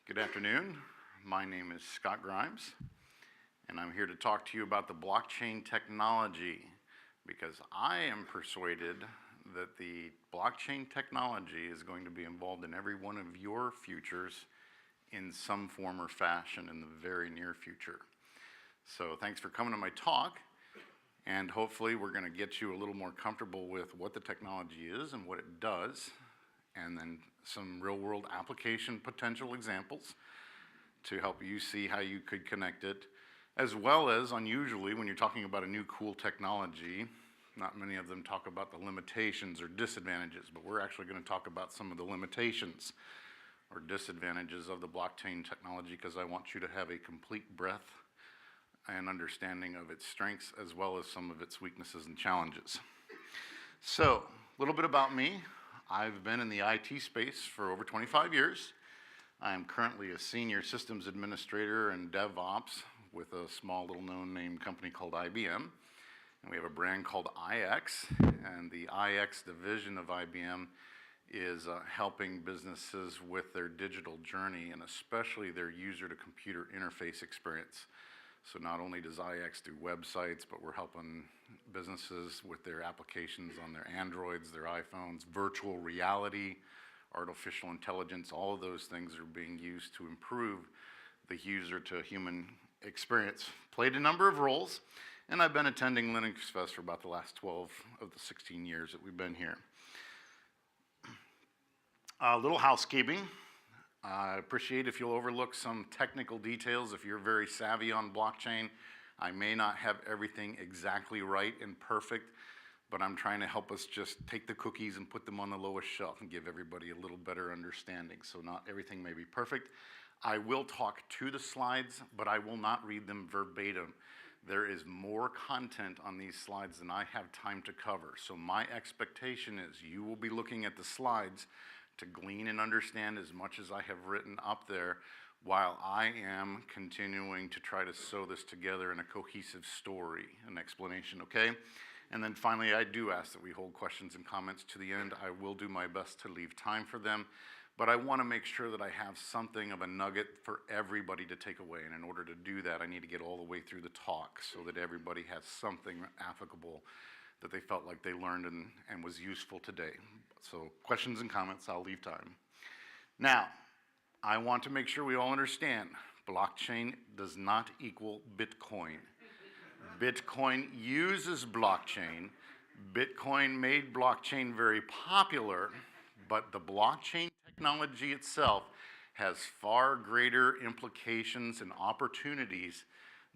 Good afternoon. My name is Scott Grimes, and I'm here to talk to you about the blockchain technology because I am persuaded that the blockchain technology is going to be involved in every one of your futures in some form or fashion in the very near future. So thanks for coming to my talk, and hopefully we're going to get you a little more comfortable with what the technology is and what it does, and then some real-world application potential examples to help you see how you could connect it, as well as, unusually, when you're talking about a new cool technology, not many of them talk about the limitations or disadvantages, but we're actually going to talk about some of the limitations or disadvantages of the blockchain technology because I want you to have a complete breadth and understanding of its strengths as well as some of its weaknesses and challenges. So, a little bit about me. I've been in the IT space for over 25 years. I'm currently a senior systems administrator and DevOps with a small little known name company called IBM. And we have a brand called IX, and the IX division of IBM is helping businesses with their digital journey and especially their user-to-computer interface experience. So not only does IX do websites, but we're helping businesses with their applications on their Androids, their iPhones, virtual reality, artificial intelligence, all of those things are being used to improve the user-to-human experience. Played a number of roles, and I've been attending Linux Fest for about the last 12 of the 16 years that we've been here. A little housekeeping. I appreciate if you'll overlook some technical details if you're very savvy on blockchain. I may not have everything exactly right and perfect, but I'm trying to help us just take the cookies and put them on the lowest shelf and give everybody a little better understanding. So not everything may be perfect. I will talk to the slides, but I will not read them verbatim. There is more content on these slides than I have time to cover. So my expectation is you will be looking at the slides to glean and understand as much as I have written up there while I am continuing to try to sew this together in a cohesive story, an explanation, okay? And then finally, I do ask that we hold questions and comments to the end. I will do my best to leave time for them, but I want to make sure that I have something of a nugget for everybody to take away, and in order to do that, I need to get all the way through the talk so that everybody has something applicable that they felt like they learned and was useful today. So questions and comments, I'll leave time. Now, I want to make sure we all understand blockchain does not equal Bitcoin. Bitcoin uses blockchain. Bitcoin made blockchain very popular, but the blockchain technology itself has far greater implications and opportunities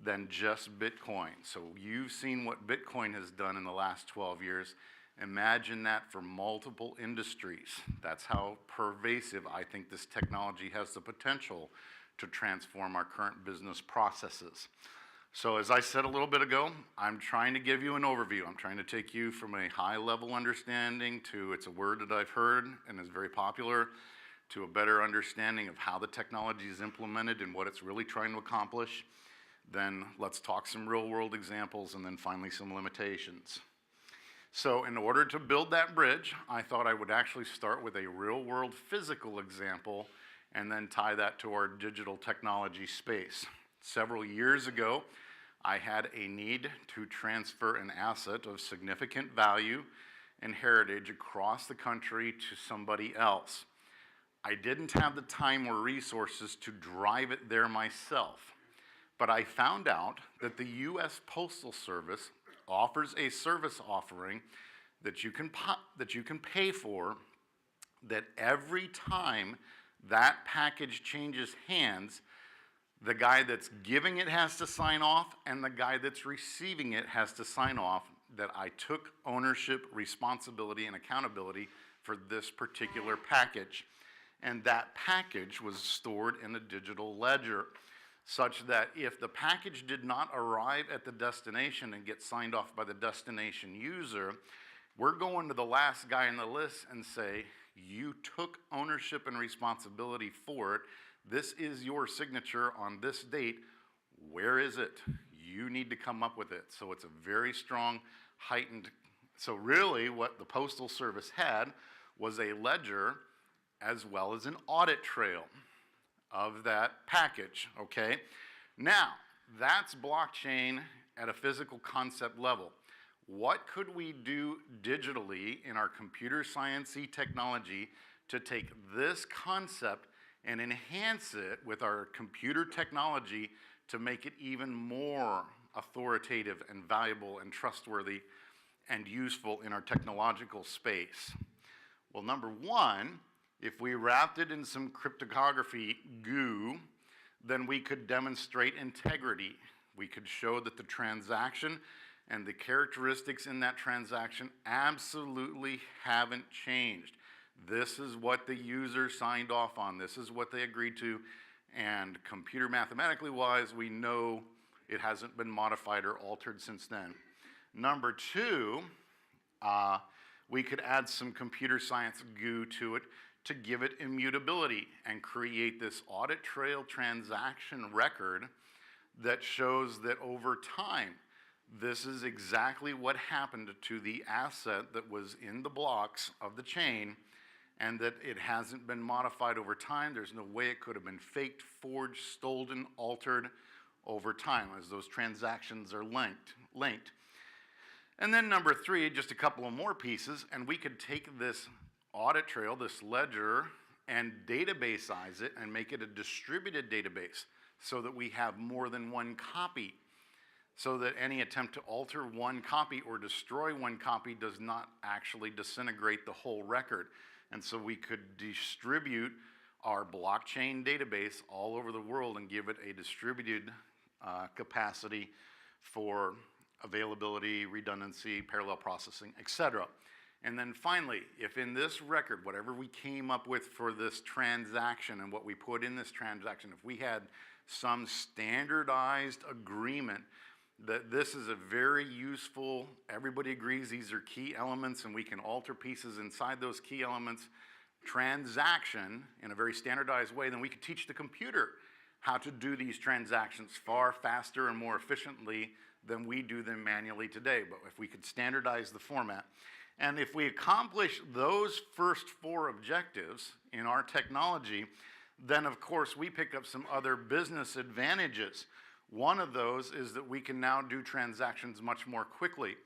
than just Bitcoin. So you've seen what Bitcoin has done in the last 12 years. Imagine that for multiple industries. That's how pervasive I think this technology has the potential to transform our current business processes. So as I said a little bit ago, I'm trying to give you an overview. I'm trying to take you from a high-level understanding to it's a word that I've heard and is very popular, to a better understanding of how the technology is implemented and what it's really trying to accomplish. Then let's talk some real-world examples and then finally some limitations. So in order to build that bridge, I thought I would actually start with a real-world physical example and then tie that to our digital technology space. Several years ago, I had a need to transfer an asset of significant value and heritage across the country to somebody else. I didn't have the time or resources to drive it there myself, but I found out that the U.S. Postal Service offers a service offering that you can pay for, that every time that package changes hands, the guy that's giving it has to sign off and the guy that's receiving it has to sign off that I took ownership, responsibility, and accountability for this particular package. And that package was stored in a digital ledger, such that if the package did not arrive at the destination and get signed off by the destination user, we're going to the last guy in the list and say, you took ownership and responsibility for it. This is your signature on this date. Where is it? You need to come up with it. So it's a very strong, heightened. So really what the Postal Service had was a ledger as well as an audit trail. of that package, okay? Now, that's blockchain at a physical concept level. What could we do digitally in our computer science-y technology to take this concept and enhance it with our computer technology to make it even more authoritative and valuable and trustworthy and useful in our technological space? Well, number one, if we wrapped it in some cryptography goo, then we could demonstrate integrity. We could show that the transaction and the characteristics in that transaction absolutely haven't changed. This is what the user signed off on. This is what they agreed to. And computer mathematically wise, we know it hasn't been modified or altered since then. Number two, we could add some computer science goo to it to give it immutability and create this audit trail transaction record that shows that over time, this is exactly what happened to the asset that was in the blocks of the chain, and that it hasn't been modified over time. There's no way it could have been faked, forged, stolen, altered over time as those transactions are linked. And then number three, just a couple of more pieces, and we could take this audit trail, this ledger, and databaseize it and make it a distributed database so that we have more than one copy, so that any attempt to alter one copy or destroy one copy does not actually disintegrate the whole record. And so we could distribute our blockchain database all over the world and give it a distributed capacity for availability, redundancy, parallel processing, etc. And then finally, if in this record, whatever we came up with for this transaction and what we put in this transaction, if we had some standardized agreement that this is a very useful, everybody agrees these are key elements and we can alter pieces inside those key elements, transaction in a very standardized way, then we could teach the computer how to do these transactions far faster and more efficiently than we do them manually today. But if we could standardize the format, and if we accomplish those first four objectives in our technology, then of course we pick up some other business advantages. One of those is that we can now do transactions much more quickly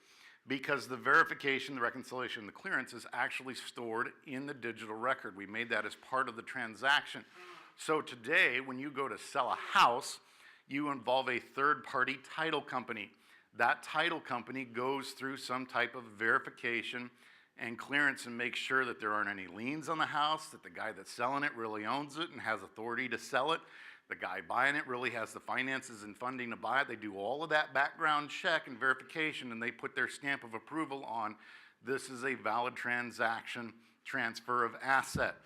because the verification, the reconciliation, the clearance is actually stored in the digital record. We made that as part of the transaction. So today, when you go to sell a house, you involve a third-party title company. That title company goes through some type of verification and clearance and makes sure that there aren't any liens on the house, that the guy that's selling it really owns it and has authority to sell it. The guy buying it really has the finances and funding to buy it. They do all of that background check and verification, and they put their stamp of approval on this is a valid transaction, transfer of asset.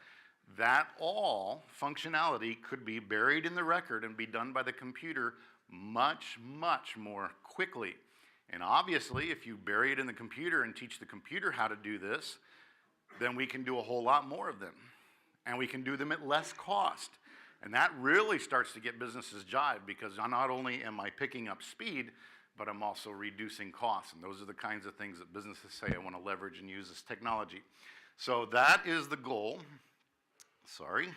That all functionality could be buried in the record and be done by the computer much, much more quickly. And obviously, if you bury it in the computer and teach the computer how to do this, then we can do a whole lot more of them. And we can do them at less cost. And that really starts to get businesses jive because not only am I picking up speed, but I'm also reducing costs. And those are the kinds of things that businesses say, I want to leverage and use this technology. So that is the goal. Sorry.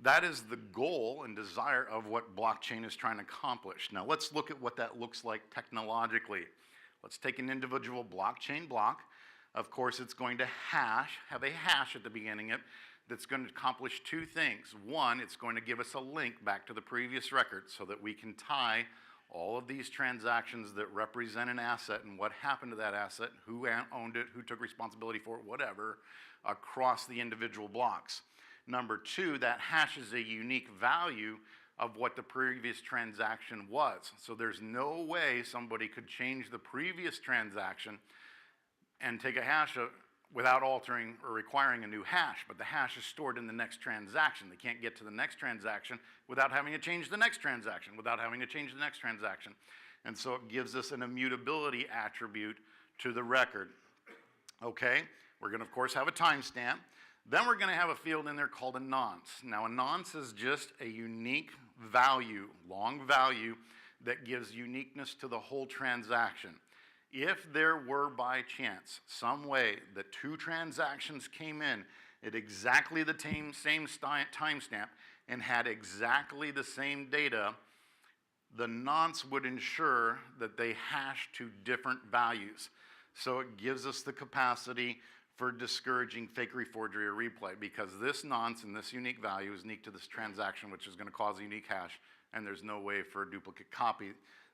That is the goal and desire of what blockchain is trying to accomplish. Now let's look at what that looks like technologically. Let's take an individual blockchain block. Of course, it's going to have a hash at the beginning of it that's going to accomplish two things. One, it's going to give us a link back to the previous record so that we can tie all of these transactions that represent an asset and what happened to that asset, who owned it, who took responsibility for it, whatever, across the individual blocks. Number two, that hash is a unique value of what the previous transaction was. So there's no way somebody could change the previous transaction and take a hash without altering or requiring a new hash, but the hash is stored in the next transaction. They can't get to the next transaction without having to change the next transaction, without having to change the next transaction. And so it gives us an immutability attribute to the record. Okay, we're going to, of course, have a timestamp. Then we're going to have a field in there called a nonce. Now, a nonce is just a unique value, long value, that gives uniqueness to the whole transaction. If there were by chance some way that two transactions came in at exactly the same timestamp and had exactly the same data, the nonce would ensure that they hash to different values. So it gives us the capacity for discouraging fakery, forgery, or replay, because this nonce and this unique value is unique to this transaction, which is going to cause a unique hash, and there's no way for a duplicate copy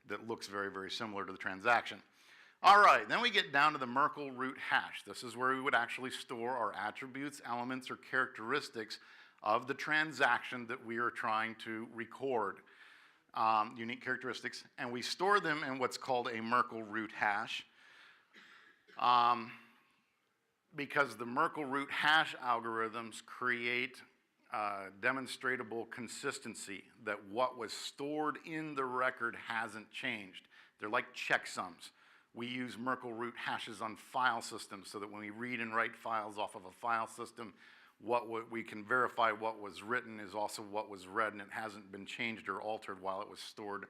that looks very, very similar to the transaction. All right, then we get down to the Merkel root hash. This is where we would actually store our attributes, elements, or characteristics of the transaction that we are trying to record, unique characteristics, and we store them in what's called a Merkel root hash. Because the Merkel root hash algorithms create demonstrable consistency, that what was stored in the record hasn't changed. They're like checksums. We use Merkel root hashes on file systems so that when we read and write files off of a file system, we can verify what was written is also what was read, and it hasn't been changed or altered while it was stored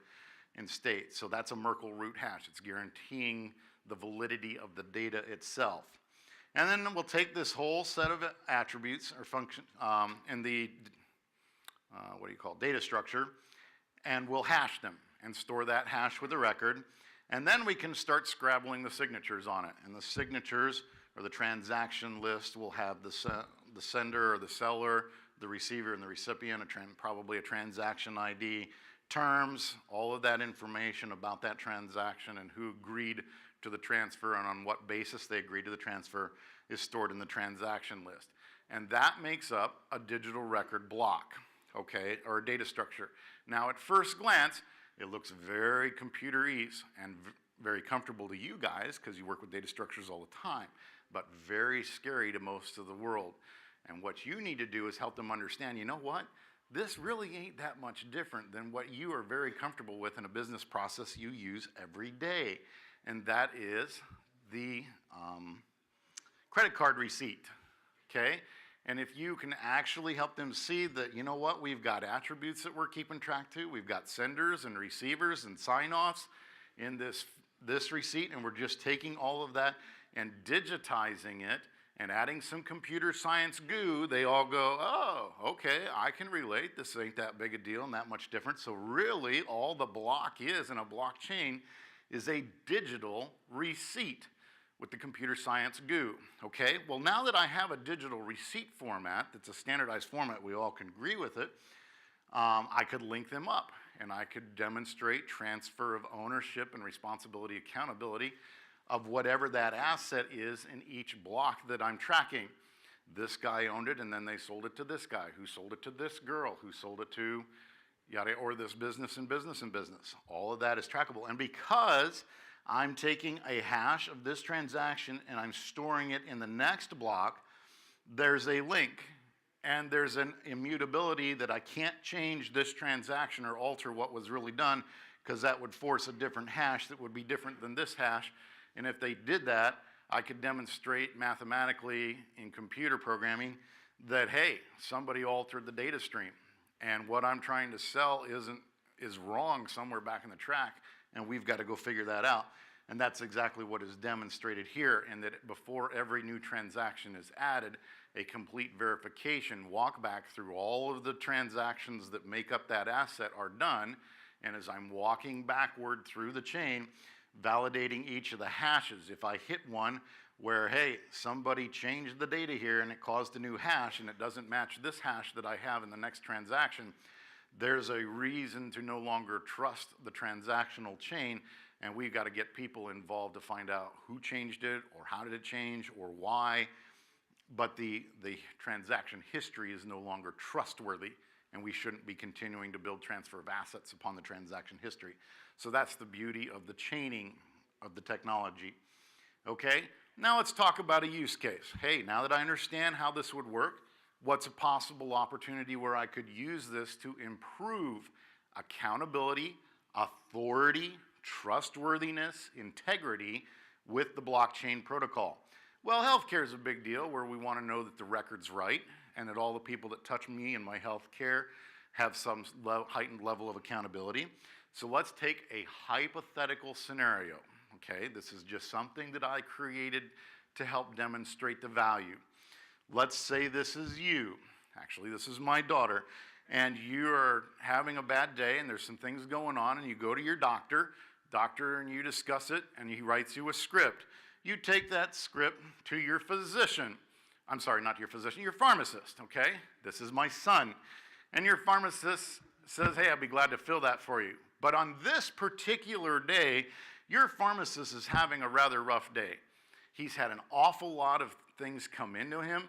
in state. So that's a Merkel root hash. It's guaranteeing the validity of the data itself. And then we'll take this whole set of attributes or function in the data structure, and we'll hash them and store that hash with the record. And then we can start scrabbling the signatures on it. And the signatures or the transaction list will have the sender or the seller, the receiver and the recipient, probably a transaction ID, terms, all of that information about that transaction and who agreed to the transfer and on what basis they agreed to the transfer is stored in the transaction list. And that makes up a digital record block, okay, or a data structure. Now, at first glance, it looks very computer-ease and very comfortable to you guys because you work with data structures all the time, but very scary to most of the world. And what you need to do is help them understand, you know what? This really ain't that much different than what you are very comfortable with in a business process you use every day. And that is the credit card receipt, okay? And if you can actually help them see that, you know what, we've got attributes that we're keeping track to, we've got senders and receivers and sign-offs in this receipt, and we're just taking all of that and digitizing it and adding some computer science goo, they all go, oh, okay, I can relate, this ain't that big a deal and that much different. So really, all the block is in a blockchain is a digital receipt with the computer science goo, okay? Well, now that I have a digital receipt format that's a standardized format, we all can agree with it, I could link them up and I could demonstrate transfer of ownership and responsibility, accountability of whatever that asset is in each block that I'm tracking. This guy owned it and then they sold it to this guy, who sold it to this girl, who sold it to yada, or this business and business and business. All of that is trackable. And because I'm taking a hash of this transaction and I'm storing it in the next block, there's a link and there's an immutability that I can't change this transaction or alter what was really done, because that would force a different hash that would be different than this hash. And if they did that, I could demonstrate mathematically in computer programming that, hey, somebody altered the data stream. And what I'm trying to sell is wrong somewhere back in the track, and we've got to go figure that out. And that's exactly what is demonstrated here, and that before every new transaction is added, a complete verification, walk back through all of the transactions that make up that asset are done. And as I'm walking backward through the chain, validating each of the hashes, if I hit one where, hey, somebody changed the data here and it caused a new hash and it doesn't match this hash that I have in the next transaction, there's a reason to no longer trust the transactional chain, and we've got to get people involved to find out who changed it or how did it change or why. But the transaction history is no longer trustworthy, and we shouldn't be continuing to build transfer of assets upon the transaction history. So that's the beauty of the chaining of the technology. Okay, now let's talk about a use case. Hey, now that I understand how this would work, what's a possible opportunity where I could use this to improve accountability, authority, trustworthiness, integrity with the blockchain protocol? Well, healthcare is a big deal where we want to know that the record's right and that all the people that touch me and my healthcare have some heightened level of accountability. So let's take a hypothetical scenario, okay? This is just something that I created to help demonstrate the value. Let's say this is you. Actually, this is my daughter. And you're having a bad day and there's some things going on and you go to your doctor and you discuss it and he writes you a script. You take that script to your physician. I'm sorry, not your physician, your pharmacist, okay? This is my son. And your pharmacist says, hey, I'd be glad to fill that for you. But on this particular day, your pharmacist is having a rather rough day. He's had an awful lot of things come into him,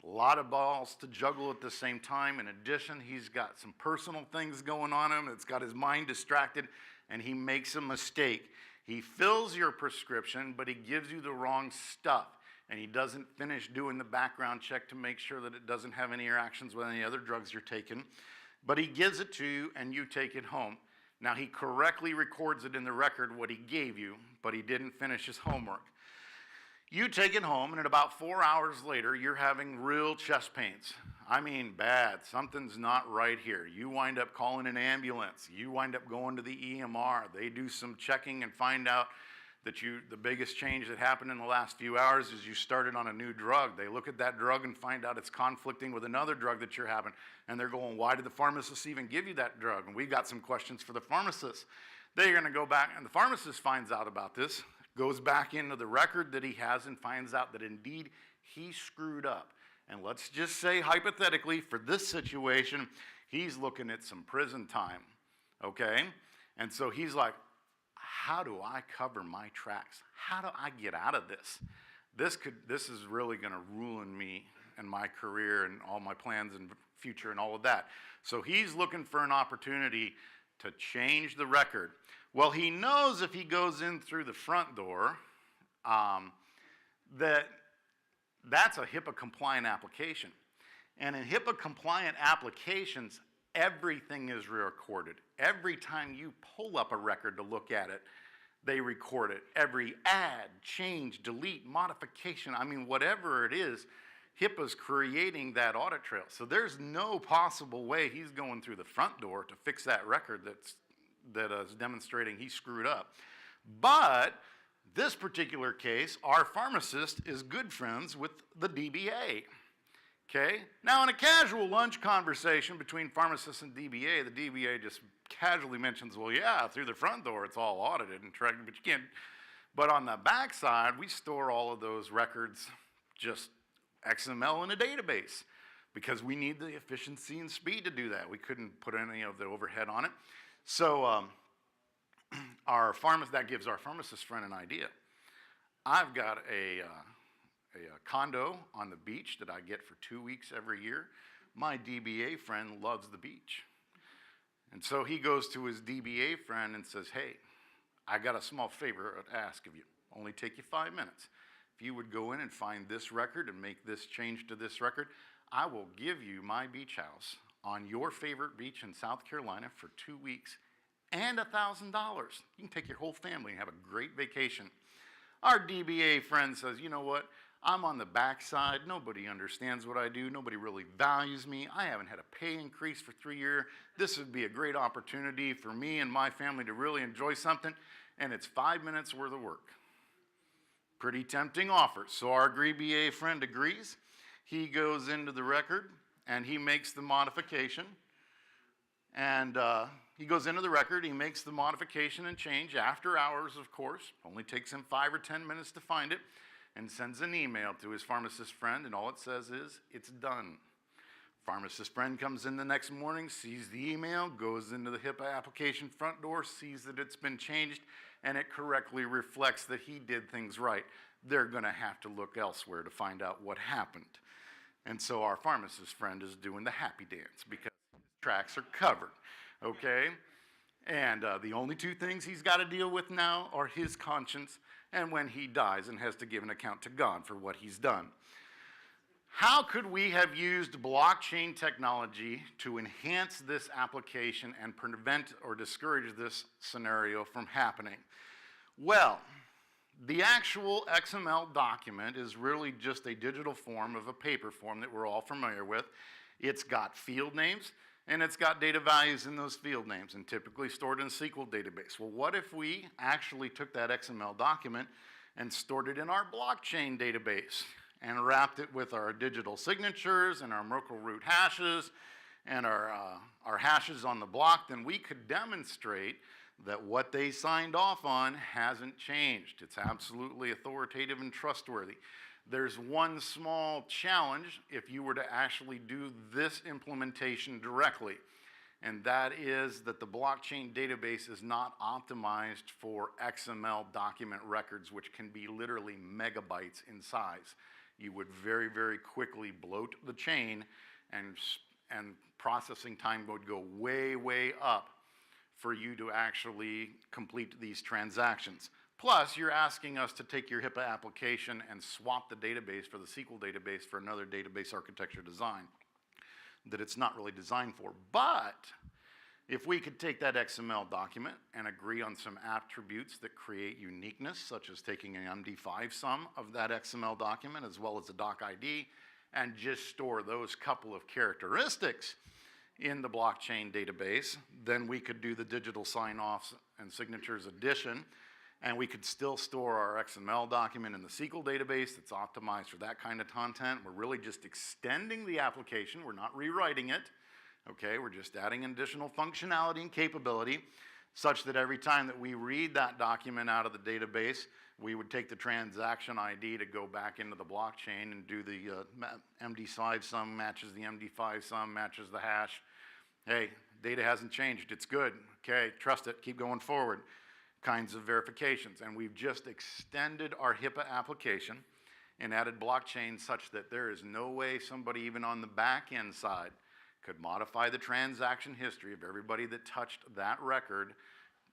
a lot of balls to juggle at the same time. In addition, he's got some personal things going on him. It's got his mind distracted, and he makes a mistake. He fills your prescription, but he gives you the wrong stuff, and he doesn't finish doing the background check to make sure that it doesn't have any interactions with any other drugs you're taking. But he gives it to you, and you take it home. Now, he correctly records it in the record what he gave you, but he didn't finish his homework. You take it home, and at about 4 hours later, you're having real chest pains. I mean, bad. Something's not right here. You wind up calling an ambulance. You wind up going to the EMR. They do some checking and find out that the biggest change that happened in the last few hours is you started on a new drug. They look at that drug and find out it's conflicting with another drug that you're having. And they're going, why did the pharmacist even give you that drug? And we've got some questions for the pharmacist. They're going to go back, and the pharmacist finds out about this, goes back into the record that he has and finds out that indeed he screwed up. And let's just say hypothetically for this situation, he's looking at some prison time, okay? And so he's like, how do I cover my tracks? How do I get out of this? This is really gonna ruin me and my career and all my plans and future and all of that. So he's looking for an opportunity to change the record. Well, he knows if he goes in through the front door, that's a HIPAA-compliant application. And in HIPAA-compliant applications, everything is recorded. Every time you pull up a record to look at it, they record it. Every add, change, delete, modification, I mean, whatever it is, HIPAA's creating that audit trail. So there's no possible way he's going through the front door to fix that record that is demonstrating he screwed up. But this particular case, our pharmacist is good friends with the DBA. Okay? Now, in a casual lunch conversation between pharmacists and DBA, the DBA just casually mentions, well, yeah, through the front door it's all audited and tracked, but you can't. But on the back side, we store all of those records just XML in a database because we need the efficiency and speed to do that. We couldn't put any of the overhead on it. So that gives our pharmacist friend an idea. I've got a condo on the beach that I get for 2 weeks every year. My DBA friend loves the beach. And so he goes to his DBA friend and says, hey, I got a small favor to ask of you. Only take you 5 minutes. If you would go in and find this record and make this change to this record, I will give you my beach house on your favorite beach in South Carolina for 2 weeks and $1,000. You can take your whole family and have a great vacation. Our DBA friend says, you know what? I'm on the backside. Nobody understands what I do. Nobody really values me. I haven't had a pay increase for 3 years. This would be a great opportunity for me and my family to really enjoy something, and it's 5 minutes worth of work. Pretty tempting offer. So our DBA friend agrees. He goes into the record, and he makes the modification. And he goes into the record, he makes the modification and change after hours, of course. Only takes him 5 or 10 minutes to find it, and sends an email to his pharmacist friend, and all it says is, it's done. Pharmacist friend comes in the next morning, sees the email, goes into the HIPAA application front door, sees that it's been changed, and it correctly reflects that he did things right. They're gonna have to look elsewhere to find out what happened. And so our pharmacist friend is doing the happy dance because his tracks are covered, okay? And the only two things he's got to deal with now are his conscience and when he dies and has to give an account to God for what he's done. How could we have used blockchain technology to enhance this application and prevent or discourage this scenario from happening? Well, the actual XML document is really just a digital form of a paper form that we're all familiar with. It's got field names, and it's got data values in those field names and typically stored in a SQL database. Well, what if we actually took that XML document and stored it in our blockchain database and wrapped it with our digital signatures and our Merkel root hashes and our hashes on the block? Then we could demonstrate that what they signed off on hasn't changed. It's absolutely authoritative and trustworthy. There's one small challenge if you were to actually do this implementation directly, and that is that the blockchain database is not optimized for XML document records, which can be literally megabytes in size. You would very, very quickly bloat the chain, and processing time would go way, way up for you to actually complete these transactions. Plus, you're asking us to take your HIPAA application and swap the database for the SQL database for another database architecture design that it's not really designed for. But if we could take that XML document and agree on some attributes that create uniqueness, such as taking an MD5 sum of that XML document as well as a doc ID, and just store those couple of characteristics in the blockchain database, then we could do the digital sign-offs and signatures addition, and we could still store our XML document in the SQL database that's optimized for that kind of content. We're really just extending the application. We're not rewriting it, okay? We're just adding additional functionality and capability such that every time that we read that document out of the database, we would take the transaction ID to go back into the blockchain and do the MD5 sum matches the MD5 sum, matches the hash. Hey, data hasn't changed, it's good. Okay, trust it, keep going forward. Kinds of verifications. And we've just extended our HIPAA application and added blockchain such that there is no way somebody even on the back end side could modify the transaction history of everybody that touched that record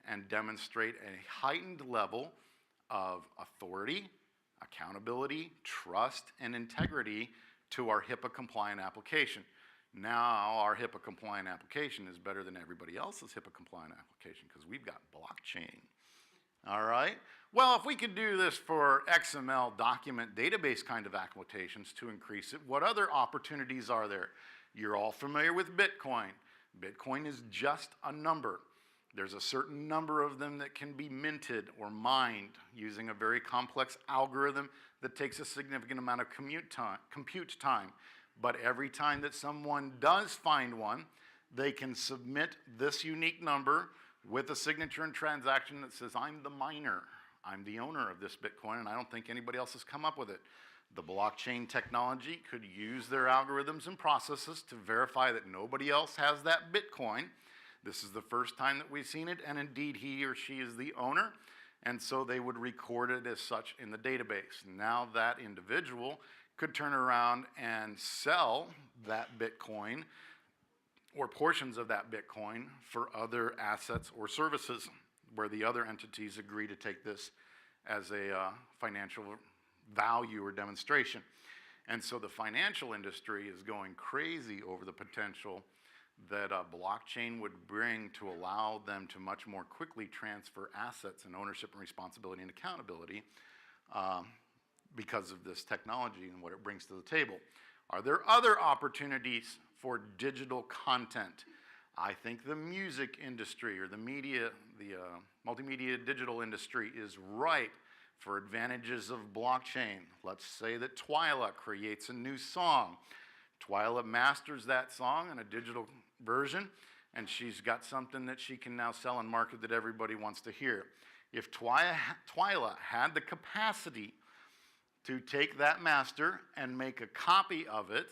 and demonstrate a heightened level of authority, accountability, trust, and integrity to our HIPAA compliant application. Now our HIPAA compliant application is better than everybody else's HIPAA compliant application because we've got blockchain. All right? Well, if we could do this for XML document database kind of applications to increase it, what other opportunities are there? You're all familiar with Bitcoin. Bitcoin is just a number. There's a certain number of them that can be minted or mined using a very complex algorithm that takes a significant amount of compute time. But every time that someone does find one, they can submit this unique number with a signature and transaction that says, I'm the miner, I'm the owner of this Bitcoin, and I don't think anybody else has come up with it. The blockchain technology could use their algorithms and processes to verify that nobody else has that Bitcoin. This is the first time that we've seen it, and indeed he or she is the owner, and so they would record it as such in the database. Now that individual could turn around and sell that Bitcoin or portions of that Bitcoin for other assets or services where the other entities agree to take this as a financial value or demonstration. And so the financial industry is going crazy over the potential that blockchain would bring to allow them to much more quickly transfer assets and ownership and responsibility and accountability because of this technology and what it brings to the table. Are there other opportunities for digital content? I think the music industry or the media, the multimedia digital industry is ripe for advantages of blockchain. Let's say that Twyla creates a new song. Twyla masters that song in a digital version, and she's got something that she can now sell and market that everybody wants to hear. If Twyla had the capacity to take that master and make a copy of it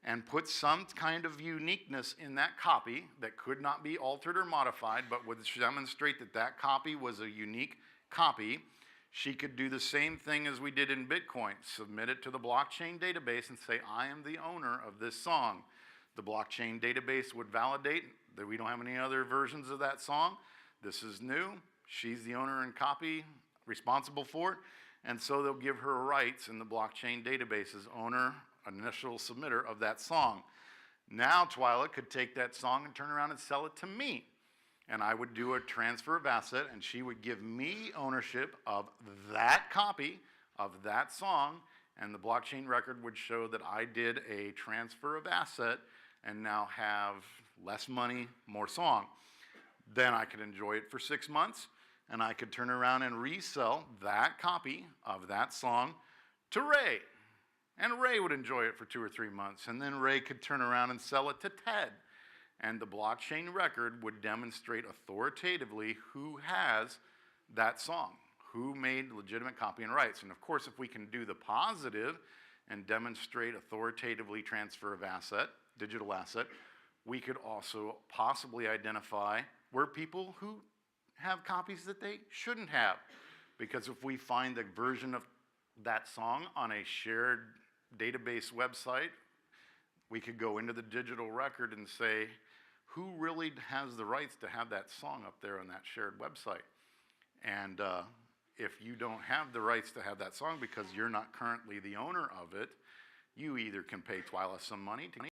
and put some kind of uniqueness in that copy that could not be altered or modified, but would demonstrate that that copy was a unique copy, she could do the same thing as we did in Bitcoin, submit it to the blockchain database and say, I am the owner of this song. The blockchain database would validate that we don't have any other versions of that song. This is new. She's the owner and copy responsible for it. And so they'll give her rights in the blockchain database as owner, initial submitter of that song. Now Twyla could take that song and turn around and sell it to me. And I would do a transfer of asset, and she would give me ownership of that copy of that song, and the blockchain record would show that I did a transfer of asset and now have less money, more song. Then I could enjoy it for 6 months, and I could turn around and resell that copy of that song to Ray. And Ray would enjoy it for 2 or 3 months, and then Ray could turn around and sell it to Ted. And the blockchain record would demonstrate authoritatively who has that song, who made legitimate copy and rights. And of course, if we can do the positive and demonstrate authoritatively transfer of asset, digital asset, we could also possibly identify where people who have copies that they shouldn't have. Because if we find the version of that song on a shared database website, we could go into the digital record and say, who really has the rights to have that song up there on that shared website? And if you don't have the rights to have that song because you're not currently the owner of it, you either can pay Twyla some money to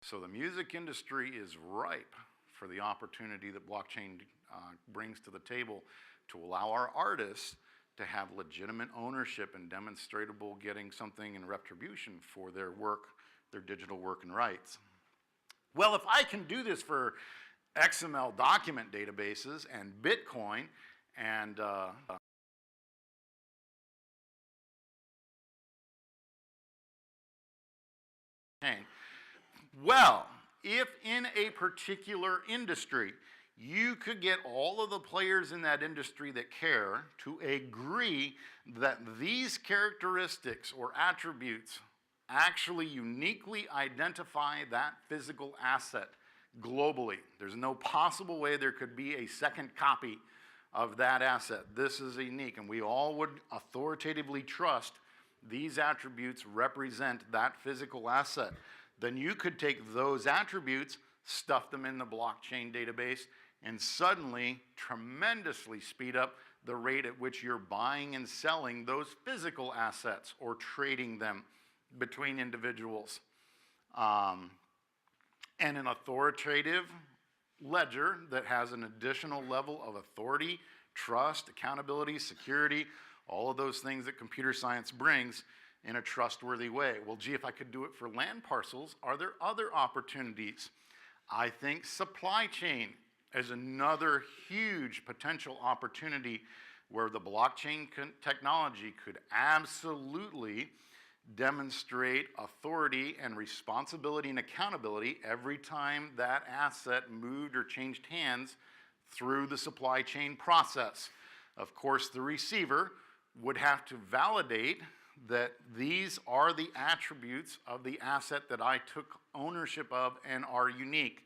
So the music industry is ripe for the opportunity that blockchain brings to the table to allow our artists to have legitimate ownership and demonstrable getting something in retribution for their work, their digital work and rights. Well, if I can do this for XML document databases and Bitcoin and well, if in a particular industry you could get all of the players in that industry that care to agree that these characteristics or attributes actually uniquely identify that physical asset globally. There's no possible way there could be a second copy of that asset. This is unique, and we all would authoritatively trust these attributes represent that physical asset. Then you could take those attributes, stuff them in the blockchain database, and suddenly tremendously speed up the rate at which you're buying and selling those physical assets or trading them between individuals. And an authoritative ledger that has an additional level of authority, trust, accountability, security, all of those things that computer science brings in a trustworthy way. Well, gee, if I could do it for land parcels, are there other opportunities? I think supply chain is another huge potential opportunity where the blockchain technology could absolutely demonstrate authority and responsibility and accountability every time that asset moved or changed hands through the supply chain process. Of course, the receiver would have to validate that these are the attributes of the asset that I took ownership of and are unique.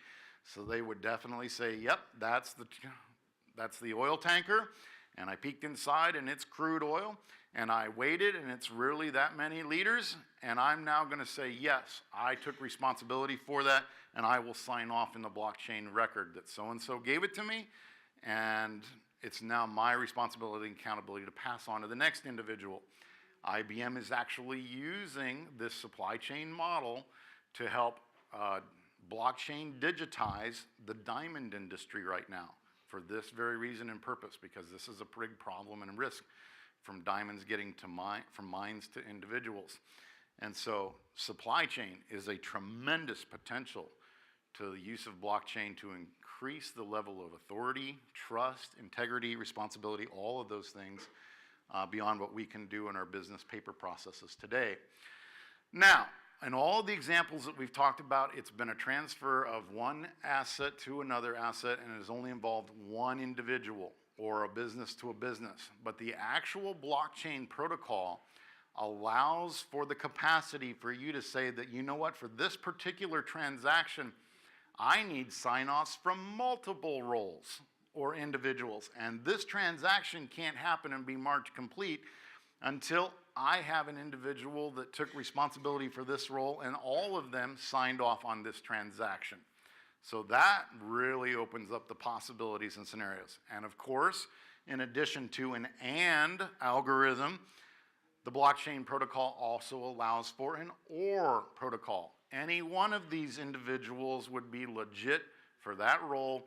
So they would definitely say, yep, that's the oil tanker, and I peeked inside and it's crude oil, and I weighed it and it's really that many liters, and I'm now going to say, yes, I took responsibility for that, and I will sign off in the blockchain record that so-and-so gave it to me, and it's now my responsibility and accountability to pass on to the next individual. IBM is actually using this supply chain model to help blockchain digitize the diamond industry right now for this very reason and purpose, because this is a big problem and risk from diamonds getting to from mines to individuals. And so supply chain is a tremendous potential to the use of blockchain to increase the level of authority, trust, integrity, responsibility, all of those things beyond what we can do in our business paper processes today. Now, in all the examples that we've talked about, it's been a transfer of one asset to another asset, and it has only involved one individual or a business to a business. But the actual blockchain protocol allows for the capacity for you to say that, you know what, for this particular transaction, I need sign-offs from multiple roles or individuals. And this transaction can't happen and be marked complete until I have an individual that took responsibility for this role and all of them signed off on this transaction. So that really opens up the possibilities and scenarios. And of course, in addition to an AND algorithm, the blockchain protocol also allows for an OR protocol. Any one of these individuals would be legit for that role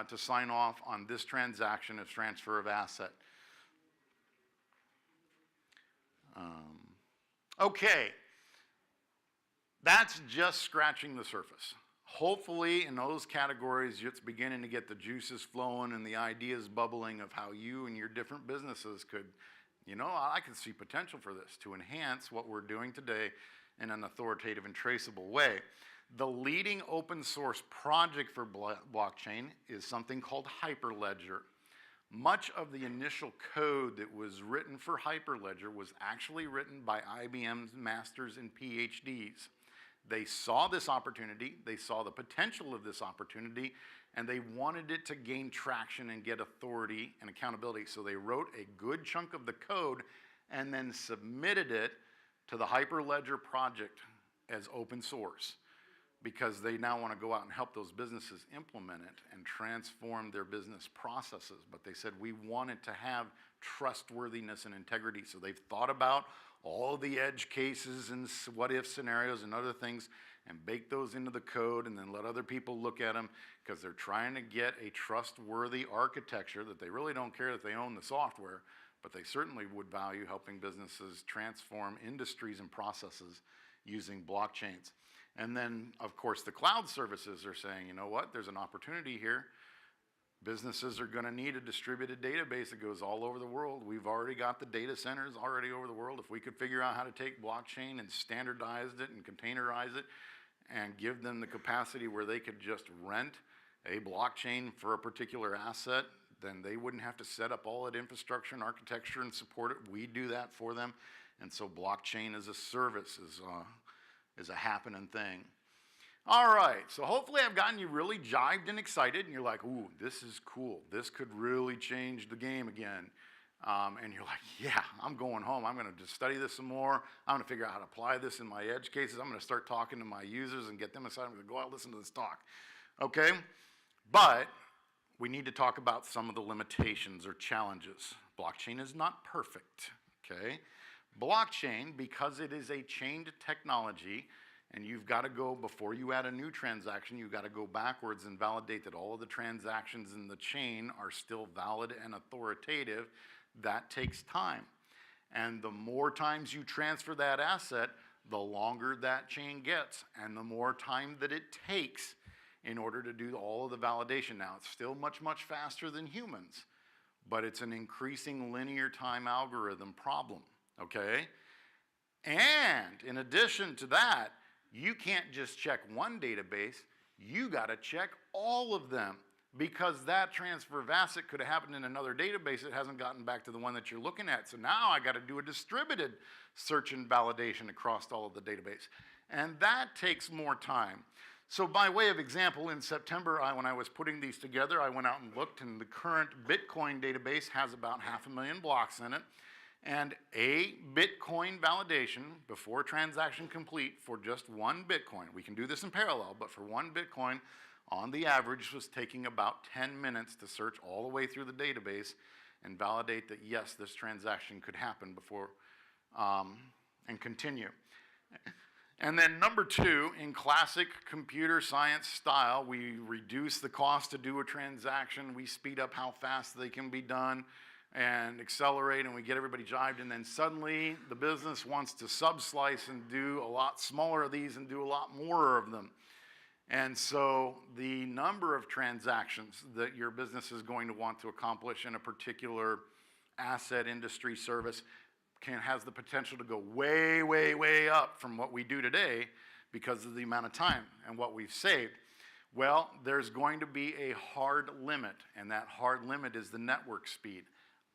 to sign off on this transaction of transfer of asset. Okay, that's just scratching the surface. Hopefully in those categories, it's beginning to get the juices flowing and the ideas bubbling of how you and your different businesses could, I can see potential for this to enhance what we're doing today in an authoritative and traceable way. The leading open source project for blockchain is something called Hyperledger. Much of the initial code that was written for Hyperledger was actually written by IBM's masters and PhDs. They saw this opportunity, they saw the potential of this opportunity, and they wanted it to gain traction and get authority and accountability. So they wrote a good chunk of the code and then submitted it to the Hyperledger project as open source, because they now want to go out and help those businesses implement it and transform their business processes. But they said we want it to have trustworthiness and integrity. So they've thought about all the edge cases and what-if scenarios and other things and bake those into the code and then let other people look at them, because they're trying to get a trustworthy architecture that they really don't care that they own the software, but they certainly would value helping businesses transform industries and processes using blockchains. And then, of course, the cloud services are saying, you know what, there's an opportunity here. Businesses are going to need a distributed database that goes all over the world. We've already got the data centers already over the world. If we could figure out how to take blockchain and standardize it and containerize it and give them the capacity where they could just rent a blockchain for a particular asset, then they wouldn't have to set up all that infrastructure and architecture and support it. We do that for them. And so blockchain as a service is a happening thing. All right, so hopefully I've gotten you really jived and excited, and you're like, ooh, this is cool. This could really change the game again. And you're like, yeah, I'm going home. I'm going to just study this some more. I'm going to figure out how to apply this in my edge cases. I'm going to start talking to my users and get them excited. I'm going to go out and listen to this talk. Okay? But we need to talk about some of the limitations or challenges. Blockchain is not perfect, okay? Blockchain, because it is a chained technology, and you've got to go, before you add a new transaction, you've got to go backwards and validate that all of the transactions in the chain are still valid and authoritative. That takes time. And the more times you transfer that asset, the longer that chain gets, and the more time that it takes in order to do all of the validation. Now, it's still much, much faster than humans, but it's an increasing linear time algorithm problem, okay? And in addition to that, you can't just check one database, you gotta check all of them, because that transfer of asset could have happened in another database that hasn't gotten back to the one that you're looking at. So now I gotta do a distributed search and validation across all of the database. And that takes more time. So by way of example, in September, when I was putting these together, I went out and looked, and the current Bitcoin database has about 500,000 blocks in it. And a Bitcoin validation before transaction complete for just one Bitcoin, we can do this in parallel, but for one Bitcoin, on the average, was taking about 10 minutes to search all the way through the database and validate that, yes, this transaction could happen before, and continue. And then number two, in classic computer science style, we reduce the cost to do a transaction, we speed up how fast they can be done, and accelerate, and we get everybody jived, and then suddenly the business wants to sub-slice and do a lot smaller of these and do a lot more of them. And so the number of transactions that your business is going to want to accomplish in a particular asset, industry, service has the potential to go way, way, way up from what we do today because of the amount of time and what we've saved. Well, there's going to be a hard limit, and that hard limit is the network speed.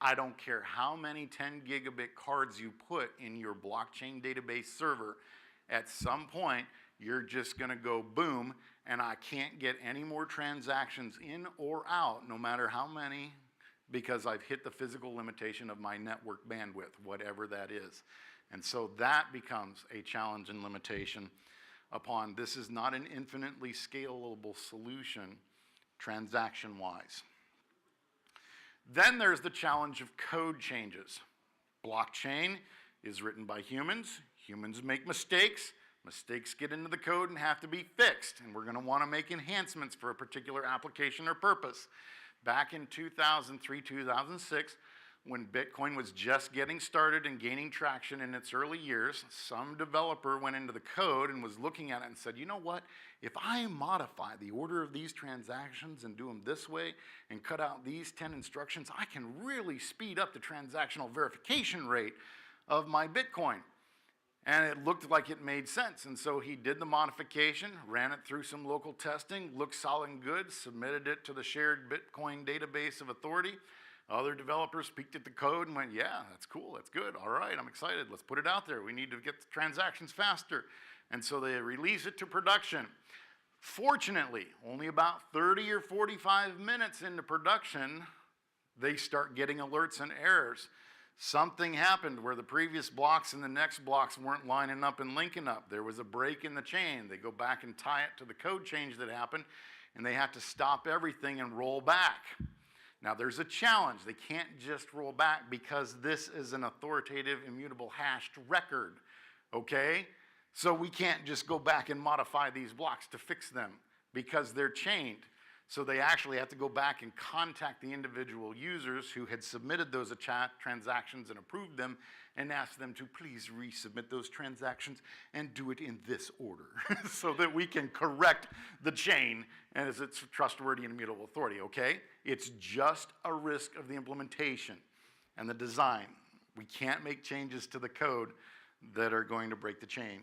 I don't care how many 10 gigabit cards you put in your blockchain database server, at some point you're just going to go boom, and I can't get any more transactions in or out, no matter how many, because I've hit the physical limitation of my network bandwidth, whatever that is. And so that becomes a challenge and limitation upon this is not an infinitely scalable solution transaction-wise. Then there's the challenge of code changes. Blockchain is written by humans. Humans make mistakes. Mistakes get into the code and have to be fixed. And we're going to want to make enhancements for a particular application or purpose. Back in 2003, 2006, when Bitcoin was just getting started and gaining traction in its early years, some developer went into the code and was looking at it and said, you know what, if I modify the order of these transactions and do them this way and cut out these 10 instructions, I can really speed up the transactional verification rate of my Bitcoin. And it looked like it made sense. And so he did the modification, ran it through some local testing, looked solid and good, submitted it to the shared Bitcoin database of authority. Other developers peeked at the code and went, yeah, that's cool, that's good, all right, I'm excited, let's put it out there. We need to get the transactions faster. And so they release it to production. Fortunately, only about 30 or 45 minutes into production, they start getting alerts and errors. Something happened where the previous blocks and the next blocks weren't lining up and linking up. There was a break in the chain. They go back and tie it to the code change that happened, and they have to stop everything and roll back. Now there's a challenge. They can't just roll back because this is an authoritative, immutable, hashed record, okay? So we can't just go back and modify these blocks to fix them because they're chained. So they actually have to go back and contact the individual users who had submitted those transactions and approved them and ask them to please resubmit those transactions and do it in this order so that we can correct the chain and as its trustworthy and immutable authority, okay? It's just a risk of the implementation and the design. We can't make changes to the code that are going to break the chain.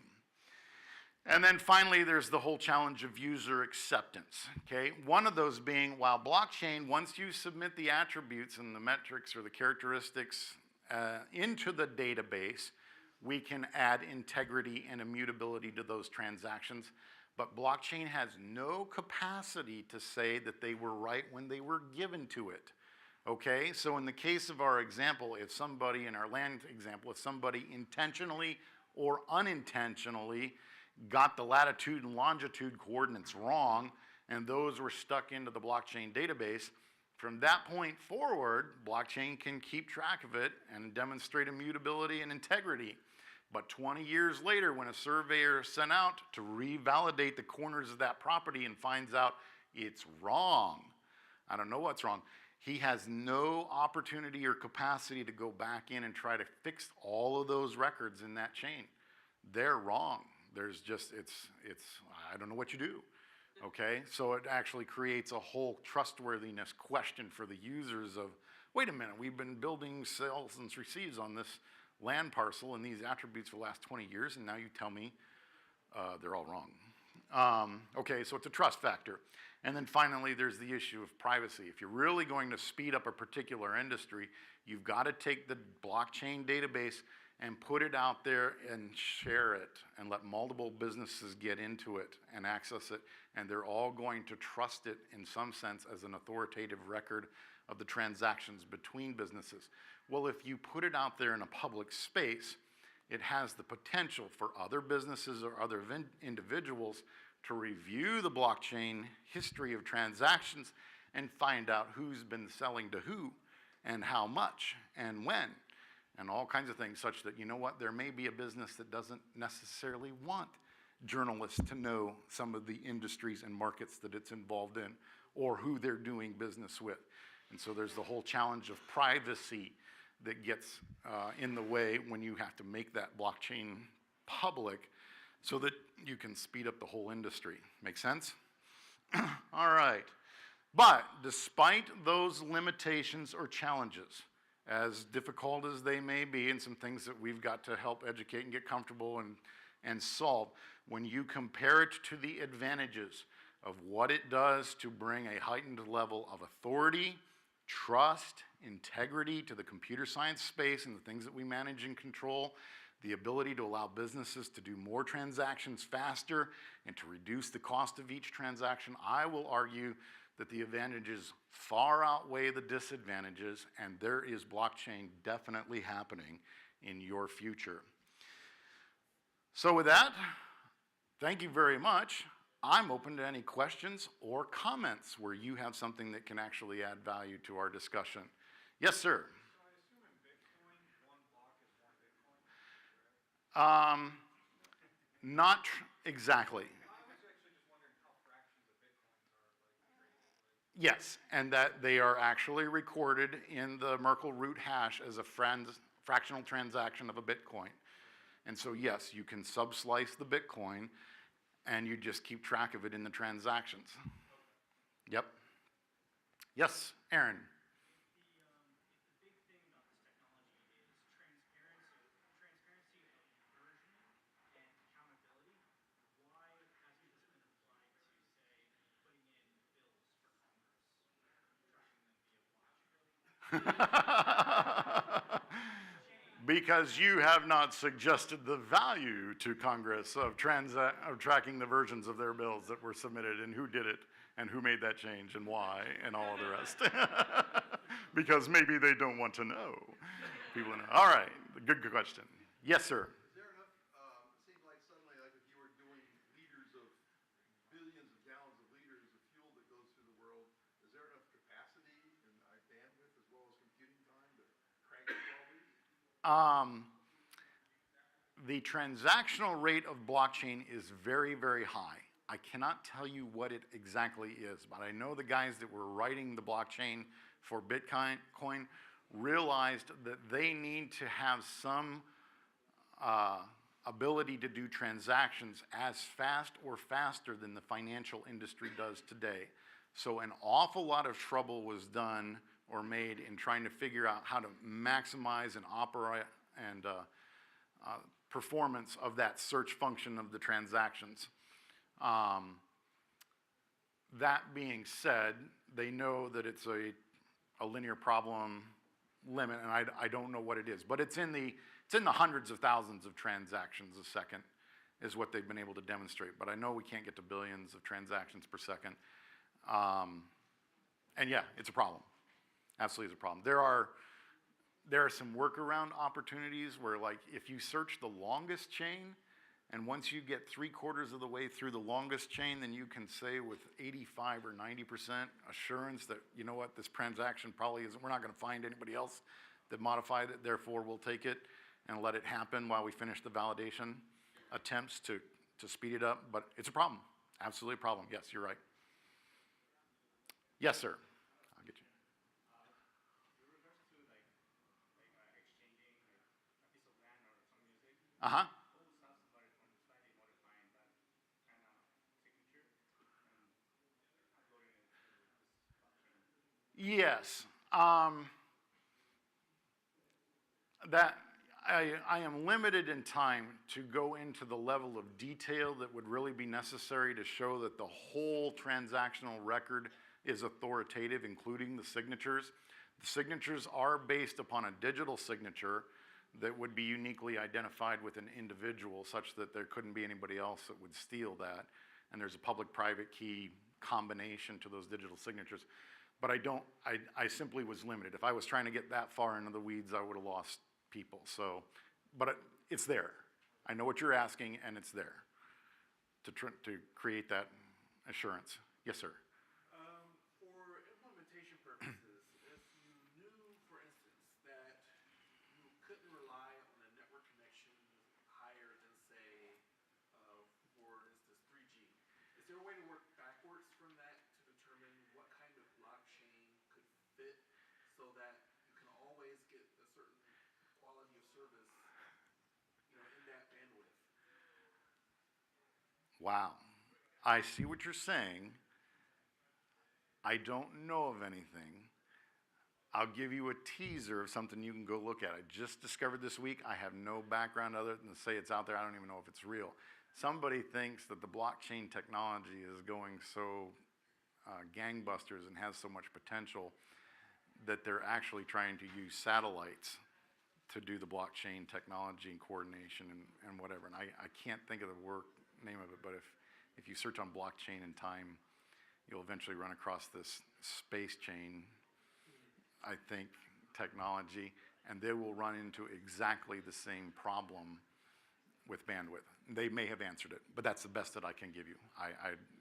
And then finally, there's the whole challenge of user acceptance, okay? One of those being, while blockchain, once you submit the attributes and the metrics or the characteristics into the database, we can add integrity and immutability to those transactions. But blockchain has no capacity to say that they were right when they were given to it, okay? So in the case of our example, if somebody, in our land example, if somebody intentionally or unintentionally got the latitude and longitude coordinates wrong, and those were stuck into the blockchain database, from that point forward, blockchain can keep track of it and demonstrate immutability and integrity. But 20 years later, when a surveyor is sent out to revalidate the corners of that property and finds out it's wrong, I don't know what's wrong, he has no opportunity or capacity to go back in and try to fix all of those records in that chain. They're wrong. There's just, I don't know what you do, okay? So it actually creates a whole trustworthiness question for the users of, wait a minute, we've been building sales and receives on this land parcel and these attributes for the last 20 years, and now you tell me they're all wrong. Okay, so it's a trust factor. And then finally, there's the issue of privacy. If you're really going to speed up a particular industry, you've got to take the blockchain database and put it out there and share it and let multiple businesses get into it and access it, and they're all going to trust it in some sense as an authoritative record of the transactions between businesses. Well, if you put it out there in a public space, it has the potential for other businesses or other individuals to review the blockchain history of transactions and find out who's been selling to who and how much and when, and all kinds of things, such that, you know what, there may be a business that doesn't necessarily want journalists to know some of the industries and markets that it's involved in or who they're doing business with. And so there's the whole challenge of privacy that gets in the way when you have to make that blockchain public so that you can speed up the whole industry. Make sense? All right. But despite those limitations or challenges, as difficult as they may be, and some things that we've got to help educate and get comfortable and solve, when you compare it to the advantages of what it does to bring a heightened level of authority, trust, integrity to the computer science space and the things that we manage and control, the ability to allow businesses to do more transactions faster and to reduce the cost of each transaction, I will argue that the advantages far outweigh the disadvantages, and there is blockchain definitely happening in your future. So with that, thank you very much. I'm open to any questions or comments where you have something that can actually add value to our discussion. Yes, sir. So I assume in Bitcoin, one block is one Bitcoin? Not exactly. I was actually just wondering how fractions of Bitcoins are like traded. Yes, and that they are actually recorded in the Merkel root hash as a fractional transaction of a Bitcoin. And so yes, you can subslice the Bitcoin and you just keep track of it in the transactions. Yep. Yes, Aaron. If the big thing about this technology is transparency of versioning and accountability, why hasn't this been applied to, say, putting in bills for Congress, tracking them via blockchain? Because you have not suggested the value to Congress of tracking the versions of their bills that were submitted and who did it and who made that change and why and all of the rest. Because maybe they don't want to know. People know. All right, good question. Yes, sir. Is there enough, it seems like suddenly, like if you were doing liters of, billions of gallons of liters of fuel that goes through the world, is there enough capacity and bandwidth as well as computing time to crank through all these? The transactional rate of blockchain is very, very high. I cannot tell you what it exactly is, but I know the guys that were writing the blockchain for Bitcoin realized that they need to have some ability to do transactions as fast or faster than the financial industry does today. So an awful lot of trouble was done or made in trying to figure out how to maximize and operate and performance of that search function of the transactions. That being said, they know that it's a linear problem limit, and I don't know what it is, but it's in the hundreds of thousands of transactions a second is what they've been able to demonstrate. But I know we can't get to billions of transactions per second. And yeah, it's a problem. Absolutely is a problem. There are some workaround opportunities where, like, if you search the longest chain, and once you get 3/4 of the way through the longest chain, then you can say with 85 or 90% assurance that, you know what, this transaction probably isn't, we're not going to find anybody else that modified it, therefore we'll take it and let it happen while we finish the validation attempts to speed it up. But it's a problem. Absolutely a problem. Yes, you're right. Yes, sir. I'll get you. With regards to exchanging a piece of land or some music, Uh-huh. always have somebody from the society modifying that kind of signature and uploading it to this blockchain. Yes. I am limited in time to go into the level of detail that would really be necessary to show that the whole transactional record is authoritative, including the signatures. The signatures are based upon a digital signature that would be uniquely identified with an individual, such that there couldn't be anybody else that would steal that. And there's a public-private key combination to those digital signatures. But I simply was limited. If I was trying to get that far into the weeds, I would have lost people. So, but it's there. I know what you're asking, and it's there to create that assurance. Yes, sir. For implementation purposes, if you knew, for instance, that you couldn't rely on a network connection higher than, say, for instance, 3G, is there a way to work backwards from that to determine what kind of blockchain could fit so that you can always get a certain quality of service, in that bandwidth? Wow. I see what you're saying. I don't know of anything. I'll give you a teaser of something you can go look at. I just discovered this week. I have no background other than to say it's out there. I don't even know if it's real. Somebody thinks that the blockchain technology is going so gangbusters and has so much potential that they're actually trying to use satellites to do the blockchain technology and coordination and whatever. And I can't think of the name of it, but if you search on blockchain in time, you'll eventually run across this space chain, I think, technology, and they will run into exactly the same problem with bandwidth. They may have answered it, but that's the best that I can give you.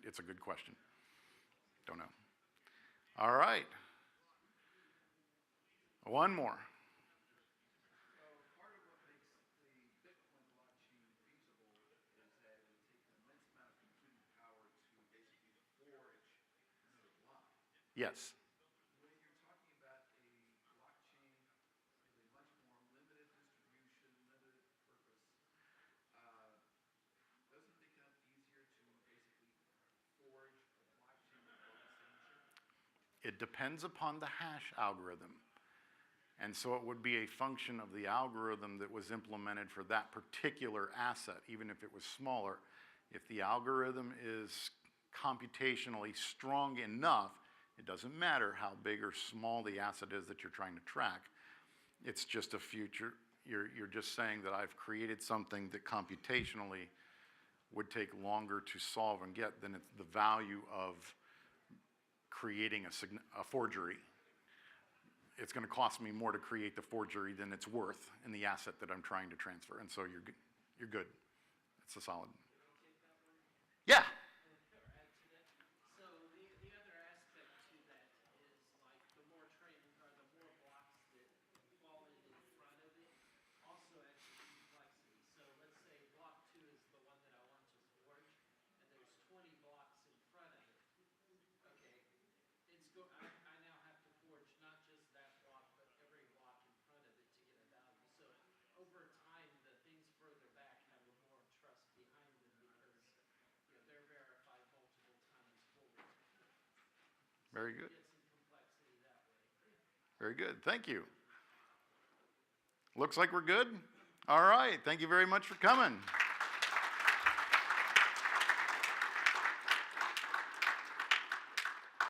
It's a good question. Don't know. All right. One more. So part of what makes the Bitcoin blockchain feasible is that it would take an immense amount of computing power to basically forge another block. Yes. When you're talking about a blockchain with a much more limited distribution, limited purpose, doesn't it become easier to basically forge a blockchain with one signature? It depends upon the hash algorithm. And so it would be a function of the algorithm that was implemented for that particular asset, even if it was smaller. If the algorithm is computationally strong enough, it doesn't matter how big or small the asset is that you're trying to track. It's just a future. You're just saying that I've created something that computationally would take longer to solve and get than it's the value of creating a forgery. It's going to cost me more to create the forgery than it's worth in the asset that I'm trying to transfer. And so you're good. It's a solid. Yeah. Or add to that. So the other aspect to that is like the more blocks that fall in front of it also adds to complexity. So let's say block 2 is the one that I want to forge, and there's 20 blocks in front of it. Okay, I now have to forge not just that block, but every block in front of it to get a value. So over time, the things further back have a more trust behind them because they're verified multiple times forward. Very good. Get some complexity that way. Very good. Thank you. Looks like we're good. All right. Thank you very much for coming.